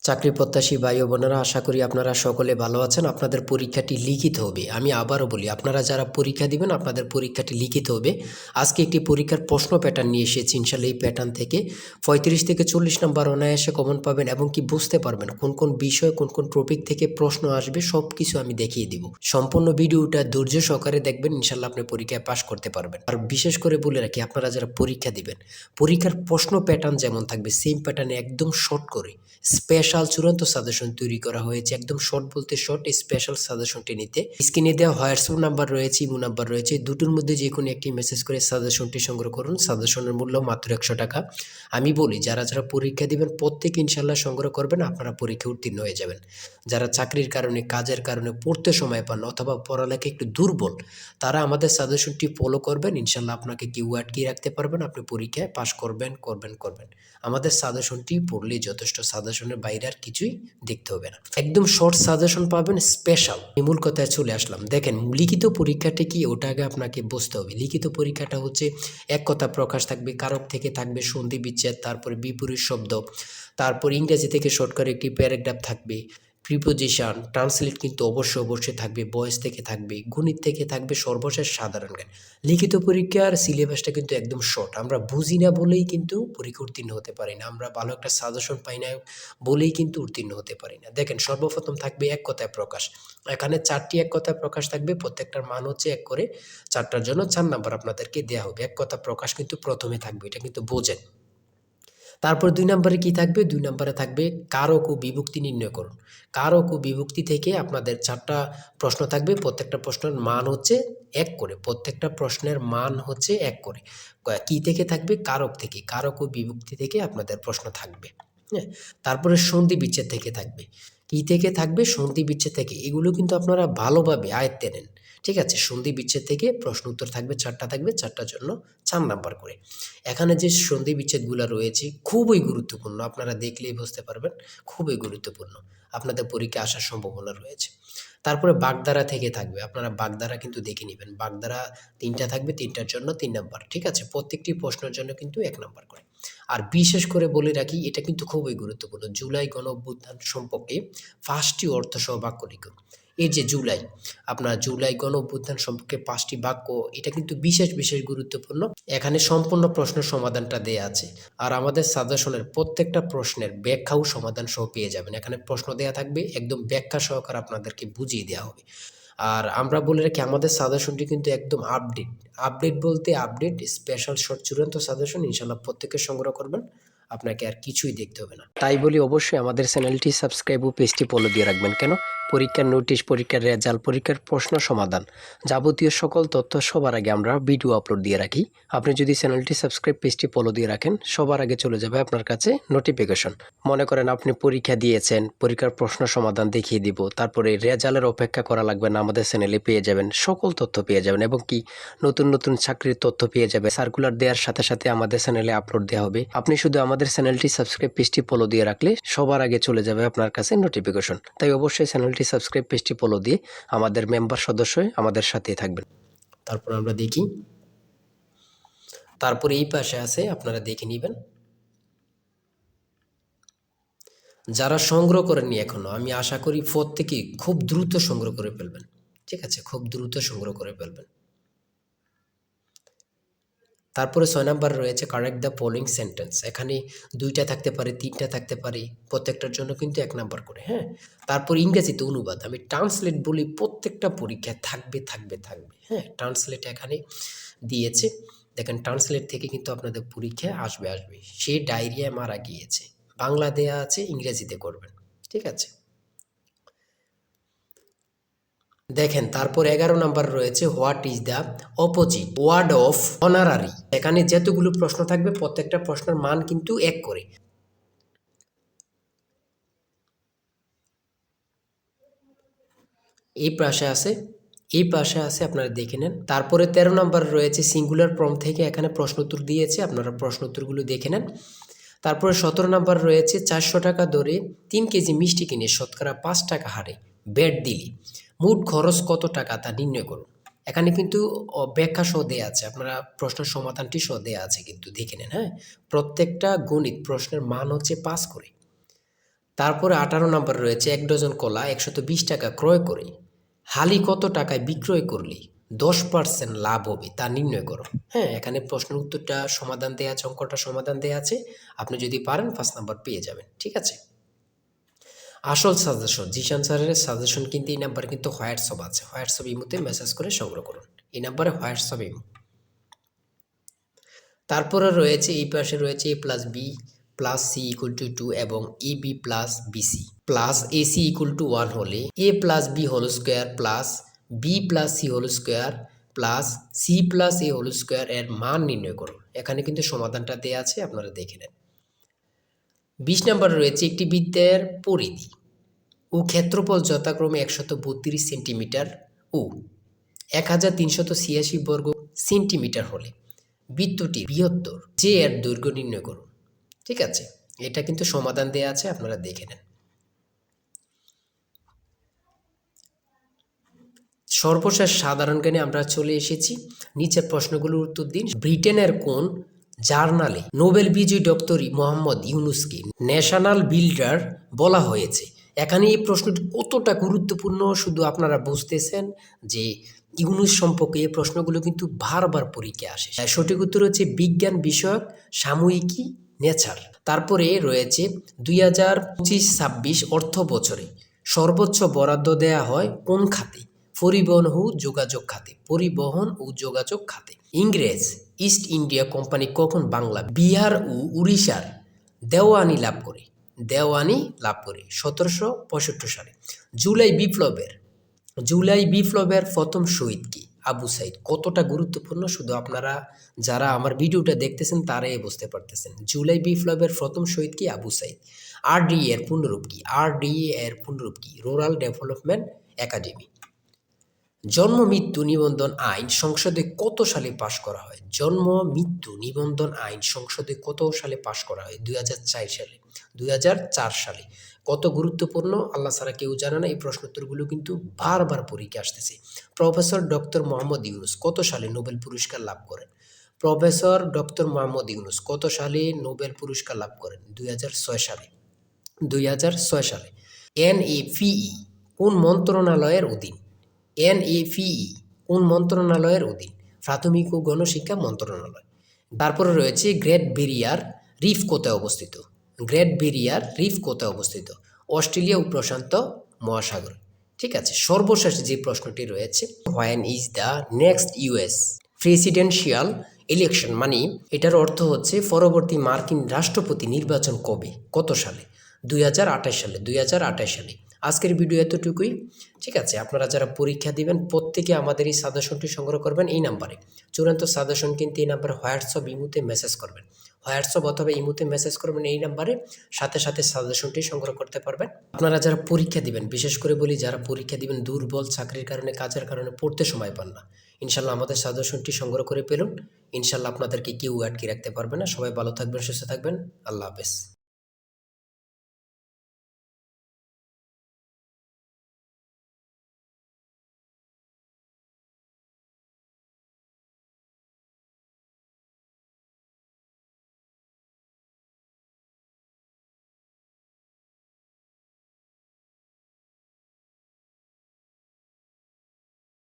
চাকরি প্রত্যাশী ভাই ও বোনেরা, আশা করি আপনারা সকলে ভালো আছেন। আপনাদের পরীক্ষাটি লিখিত হবে। আমি আবারও বলি, আপনারা যারা পরীক্ষা দিবেন আপনাদের পরীক্ষাটি লিখিত হবে। আজকে একটি পরীক্ষার প্রশ্ন প্যাটার্ন নিয়ে এসেছি। ইনশাল্লাহ এই প্যাটার্ন থেকে 35 থেকে 40 নম্বর অনায়াসে কমন পাবেন এবং কি বুঝতে পারবেন কোন কোন বিষয় কোন কোন টপিক থেকে প্রশ্ন আসবে সব কিছু আমি দেখিয়ে দিব। সম্পূর্ণ ভিডিওটা ধৈর্য সহকারে দেখবেন, ইনশাল্লাহ আপনি পরীক্ষায় পাশ করতে পারবেন। আর বিশেষ করে বলে রাখি, আপনারা যারা পরীক্ষা দিবেন পরীক্ষার প্রশ্ন প্যাটার্ন যেমন থাকবে সেম প্যাটার্নে একদম শর্ট করে স্পেশাল চূড়ান্ত সাজেশন তৈরি করা হয়েছে। একদম শর্ট বলতে শর্ট, স্পেশাল সাজেশনটি নিতে স্ক্রিনে দেওয়া হোয়াটসঅ্যাপ নাম্বার রয়েছে, ইমো নাম্বার রয়েছে, দুটোর মধ্যে যে কোনো একটি মেসেজ করে সাজেশনটি সংগ্রহ করুন। সাজেশনের মূল্য মাত্র 100 টাকা। আমি বলি, যারা যারা পরীক্ষা দিবেন প্রত্যেকে ইনশাল্লাহ সংগ্রহ করবেন, আপনারা পরীক্ষা উত্তীর্ণ হয়ে যাবেন। যারা চাকরির কারণে কাজের কারণে পড়তে সময় পান অথবা পড়ালেখা একটু দুর্বল, তারা আমাদের সাজেশনটি ফলো করবেন। ইনশাল্লাহ আপনাকে কেউ আটকিয়ে রাখতে পারবেন, আপনি পরীক্ষায় পাশ করবেন করবেন করবেন। আমাদের সাজেশনটি পড়লেই যথেষ্ট, সাজেশনের বাইরে আর কিছুই দেখতে হবে না। একদম শর্ট সাজেশন পাবেন, স্পেশাল। মূল কথায় চলে আসলাম। দেখেন, লিখিত পরীক্ষাটা কি ওটা আগে আপনাকে বুঝতে হবে। লিখিত পরীক্ষাটা হচ্ছে এক কথা প্রকাশ থাকবে, কারক থেকে থাকবে সন্ধি বিচ্ছেদ, তারপরে বিপরীত শব্দ, তারপর ইংরেজি থেকে শর্ট করে একটি প্যারাগ্রাফ থাকবে, প্রিপোজিশন, ট্রান্সলেট কিন্তু অবশ্যই থাকবে, ভয়েস থেকে থাকবে, গণিত থেকে থাকবে, সর্বশেষ সাধারণ জ্ঞান। লিখিত পরীক্ষার সিলেবাসটা কিন্তু একদম শর্ট। আমরা বুঝি না বলেই কিন্তু পরীক্ষা উত্তীর্ণ হতে পারি না, আমরা ভালো একটা সাজেশন পাই না বলেই কিন্তু উত্তীর্ণ হতে পারি না। দেখেন, সর্বপ্রথম থাকবে এক কথায় প্রকাশ। এখানে 4টি এক কথায় প্রকাশ থাকবে, প্রত্যেকটার মান হচ্ছে 1 করে। 4টার জন্য 4 নাম্বার আপনাদেরকে দেওয়া হবে। এক কথা প্রকাশ কিন্তু প্রথমে থাকবে, এটা কিন্তু বোঝেন। তারপর 2 নম্বরে কি থাকবে? 2 নম্বরে থাকবে কারক ও বিভক্তি নির্ণয় করুন। কারক ও বিভক্তি থেকে আপনাদের 4টা প্রশ্ন থাকবে। প্রত্যেকটা প্রশ্নের মান হচ্ছে 1 করে। প্রত্যেকটা প্রশ্নের মান হচ্ছে 1 করে। কি থেকে থাকবে? কারক থেকে। কারক ও বিভক্তি থেকে আপনাদের প্রশ্ন থাকবে। হ্যাঁ? তারপরে সন্ধি বিচ্ছেদ থেকে থাকবে। কি থেকে থাকবে? সন্ধি বিচ্ছেদ থেকে। এগুলো কিন্তু আপনারা ভালোভাবে আয়ত্তে নেন। ঠিক আছে? সন্ধি বিচ্ছেদ থেকে প্রশ্ন উত্তর থাকবে 4টা থাকবে, 4টার জন্য 4 নাম্বার করে। এখানে যে সন্ধি বিচ্ছেদগুলো রয়েছে খুবই গুরুত্বপূর্ণ, আপনারা দেখলেই বুঝতে পারবেন, খুবই গুরুত্বপূর্ণ। আপনাদের পরীক্ষায় আসার সম্ভাবনা রয়েছে। তারপরে বাগধারা থেকে থাকবে, আপনারা বাগধারা কিন্তু দেখে নেবেন। বাগধারা 3টা থাকবে, 3টার জন্য 3 নাম্বার। ঠিক আছে? প্রত্যেকটি প্রশ্নের জন্য কিন্তু 1 নাম্বার করে। আর বিশেষ করে বলে রাখি, এটা কিন্তু খুবই গুরুত্বপূর্ণ। জুলাই গণঅভ্যুত্থান সম্পর্কে 5টি অর্থসহ বাক্য লিখুন। এই যে জুলাই, আপনার জুলাই গণঅভ্যুত্থান সম্পর্কে 5টি বাক্য, এটা কিন্তু বিশেষ গুরুত্বপূর্ণ। এখানে সম্পূর্ণ প্রশ্নের সমাধানটা দেয়া আছে। আর আমাদের সাজেশনের প্রত্যেকটা প্রশ্নের ব্যাখ্যা ও সমাধান সহ পেয়ে যাবেন। এখানে প্রশ্ন দেয়া থাকবে, একদম ব্যাখ্যা সহকারে আপনাদেরকে বুঝিয়ে দেওয়া হবে। আর আমরা বলে রাখি, আমাদের সাজেশনটি কিন্তু একদম আপডেট। আপডেট বলতে আপডেট, স্পেশাল শর্ট চূড়ান্ত সাজেশন। ইনশাআল্লাহ প্রত্যেকে সংগ্রহ করবেন, আপনাকে আর কিছুই দেখতে হবে না। তাই বলি, অবশ্যই আমাদের চ্যানেলটি সাবস্ক্রাইব ও পেজটি ফলো দিয়ে রাখবেন। কেন? পরীক্ষার নোটিশ, পরীক্ষার রেজাল্ট, পরীক্ষার প্রশ্ন সমাধান, যাবতীয় সকল তথ্য সবার আগে আমরা ভিডিও আপলোড দিয়ে রাখি। আপনি যদি চ্যানেলটি সাবস্ক্রাইব, পেজটি ফলো দিয়ে রাখেন, সবার আগে চলে যাবে আপনার কাছে নোটিফিকেশন। মনে করেন আপনি পরীক্ষা দিয়েছেন, পরীক্ষার প্রশ্ন সমাধান দেখিয়ে দিব, তারপরে রেজাল্টের অপেক্ষা করা লাগবে না, আমাদের চ্যানেলে পেয়ে যাবেন, সকল তথ্য পেয়ে যাবেন এবং কি নতুন চাকরির তথ্য পেয়ে যাবে। সার্কুলার দেওয়ার সাথে আমাদের চ্যানেলে আপলোড দেওয়া হবে। আপনি শুধু আমাদের চ্যানেলটি সাবস্ক্রাইব, পেজটি ফলো দিয়ে রাখলে সবার আগে চলে যাবে আপনার কাছে নোটিফিকেশন। তাই অবশ্যই চ্যানেলটি সাবস্ক্রাইব, পেজটি ফলো দিয়ে আমাদের মেম্বার সদস্য হয়ে আমাদের সাথেই থাকবেন। তারপর আমরা দেখি, তারপরে এই পাশে আছে, আপনারা দেখে নেবেন। যারা সংগ্রহ করেননি এখনো, আমি আশা করি প্রত্যেকেই খুব দ্রুত সংগ্রহ করে ফেলবেন। ঠিক আছে? খুব দ্রুত সংগ্রহ করে ফেলবেন। তারপরে 6 নাম্বার রয়েছে কারেক্ট দ্য ফলোইং সেন্টেন্স। এখানে 2টা থাকতে পারে, 3টা থাকতে পারে, প্রত্যেকটার জন্য কিন্তু 1 নাম্বার করে। হ্যাঁ? তারপর ইংরেজিতে অনুবাদ। আমি ট্রান্সলেট বলি, প্রত্যেকটা পরীক্ষায় থাকবে। হ্যাঁ? ট্রান্সলেট এখানে দিয়েছে। দেখেন, ট্রান্সলেট থেকে কিন্তু আপনাদের পরীক্ষায় আসবে। সে ডায়রিয়ায় মারা গিয়েছে। বাংলা দেয়া আছে, ইংরেজিতে করবেন। ঠিক আছে? দেখেন, তারপর 11 নাম্বার রয়েছে what is the opposite word of honorary. এখানে যতগুলো প্রশ্ন থাকবে প্রত্যেকটা প্রশ্নের মান কিন্তু 1 করে। এই পাশে আছে আপনারা দেখে নেন। তারপরে 13 নাম্বার রয়েছে সিঙ্গুলার ফর্ম থেকে এখানে প্রশ্ন উত্তর দিয়েছে, আপনারা প্রশ্ন উত্তরগুলো দেখে নেন। তারপরে 17 নাম্বার রয়েছে 400 টাকা দরে 3 কেজি মিষ্টি কিনে শতকরা 5 টাকা হারে ব্যাট দিলে মোট খরচ কত টাকা তা নির্ণয় করুন। এখানে কিন্তু ব্যাখ্যা সহ দেয়া আছে, আপনারা প্রশ্নের সমাধানটি সহ দেয়া আছে, কিন্তু দেখে নেন। হ্যাঁ? প্রত্যেকটা গণিত প্রশ্নের মান হচ্ছে 5 করে। তারপরে 18 নাম্বার রয়েছে 1 ডজন কলা 120 টাকা ক্রয় করে হালি কত টাকায় বিক্রয় করলে 10% লাভ হবে তা নির্ণয় করো। হ্যাঁ, এখানে প্রশ্নের উত্তরটা সমাধান দেয়া আছে, অঙ্কটা সমাধান দেয়া আছে। আপনি যদি পারেন 5 নাম্বার পেয়ে যাবেন। ঠিক আছে? আসল সাজেশন জিশান স্যারের সাজেশন কিন্তু এই নাম্বারে কিন্তু হোয়াটসঅ্যাপ আছে। হোয়াটসঅ্যাপ ইমোতে মেসেজ করে সংগ্রহ করুন। এই নাম্বারে হোয়াটসঅ্যাপ ইমো। তারপরে রয়েছে এই পাশে রয়েছে a plus B plus C equal to 2 এবং A B plus BC plus AC equal to 1 হলে A plus B whole square plus B plus C whole square plus C plus A whole square এর মান নির্ণয় করুন। এখানে কিন্তু সমাধানটা দেওয়া আছে, আপনারা দেখে নেন। 20 নম্বরে রয়েছে একটি বৃত্তের পরিধি ও ক্ষেত্রফল যথাক্রমে 132 সেন্টিমিটার ও 1386 বর্গ সেন্টিমিটার হলে বৃত্তটি বৃহত্তর যে এর দৈর্ঘ্য নির্ণয় করুন। ঠিক আছে, এটা কিন্তু সমাধান দেয়া আছে, আপনারা দেখে নেন। সর্বশেষ সাধারণ জ্ঞানে আমরা চলে এসেছি। নিচের প্রশ্নগুলোর উত্তর দিন। ব্রিটেনের কোন জার্নালে নোবেল বিজয়ী ডক্টর মোহাম্মদ ইউনুসকে ন্যাশনাল বিল্ডার বলা হয়েছে? এখানে এই প্রশ্নটি কতটা গুরুত্বপূর্ণ শুধু আপনারা বুঝতেছেন যে ইউনুস সম্পর্কে এই প্রশ্নগুলো কিন্তু বারবার পরীক্ষায় আসে। সঠিক উত্তর হচ্ছে বিজ্ঞান বিষয়ক সাময়িকী নেচার। তারপরে রয়েছে 2025-26 অর্থ বছরে সর্বোচ্চ বরাদ্দ দেয়া হয় কোন খাতে? পরিবহন ও যোগাযোগ খাতে। পরিবহন ও যোগাযোগ খাতে। ইংরেজ ইস্ট ইন্ডিয়া কোম্পানি কখন বাংলা, বিহার ও উড়িষ্যার দেওয়ানি লাভ করে? 1765 সালে। জুলাই বিপ্লবের প্রথম শহীদ কি? আবু সাইদ। কতটা গুরুত্বপূর্ণ শুধু আপনারা যারা আমার ভিডিওটা দেখতেছেন তারাই বুঝতে পারতেছেন। জুলাই বিপ্লবের প্রথম শহীদ কি? আবু সাইদ। আরডিএ এর পূর্ণরূপ কি? Rural development academy. জন্ম মৃত্যু নিবন্ধন আইন সংসদে কত সালে পাশ করা হয়? জন্ম মৃত্যু নিবন্ধন আইন সংসদে কত সালে পাশ করা হয়? 2004 সালে। কত গুরুত্বপূর্ণ, আল্লাহ ছাড়া কেউ জানে না। এই প্রশ্নোত্তরগুলো কিন্তু বারবার পরীক্ষা আসতেছে। প্রফেসর ডক্টর মোহাম্মদ ইউনুস কত সালে নোবেল পুরস্কার লাভ করেন? প্রফেসর ডক্টর মোহাম্মদ ইউনুস কত সালে নোবেল পুরস্কার লাভ করেন? 2006 সালে। এনএপিই কোন মন্ত্রণালয়ের অধীন? কোন মন্ত্রণালয়ের অধীন? প্রাথমিক ও গণশিক্ষা মন্ত্রণালয়। তারপরে রয়েছে গ্রেট ব্যারিয়ার রিফ কোথায় অবস্থিত? অস্ট্রেলিয়া ও প্রশান্ত মহাসাগর। ঠিক আছে, সর্বশেষ যে প্রশ্নটি রয়েছে, when is the next US presidential election? মানে এটার অর্থ হচ্ছে পরবর্তী মার্কিন রাষ্ট্রপতি নির্বাচন কবে, কত সালে? 2028 সালে। আজকের ভিডিও এতটুকুই। ঠিক আছে, আপনারা যারা পরীক্ষা দিবেন প্রত্যেকে আমাদের এই সাজেশনটি সংগ্রহ করবেন এই নাম্বারে। চূড়ান্ত সাজেশন কিন্তু এই নাম্বারে হোয়াটসঅ্যাপ ইমোতে মেসেজ করবেন। হোয়াটসঅ্যাপ অথবা ইমোতে মেসেজ করবেন এই নাম্বারে, সাথে সাথে সাজেশনটি সংগ্রহ করতে পারবেন। আপনারা যারা পরীক্ষা দিবেন, বিশেষ করে বলি যারা পরীক্ষা দিবেন দুর্বল, চাকরির কারণে, কাজের কারণে পড়তে সময় পান না, ইনশাল্লাহ আমাদের সাজেশনটি সংগ্রহ করে পেলুন। ইনশাল্লাহ আপনাদেরকে কেউ আটকে রাখতে পারবে না। সবাই ভালো থাকবেন, সুস্থ থাকবেন। আল্লাহ হাফেজ।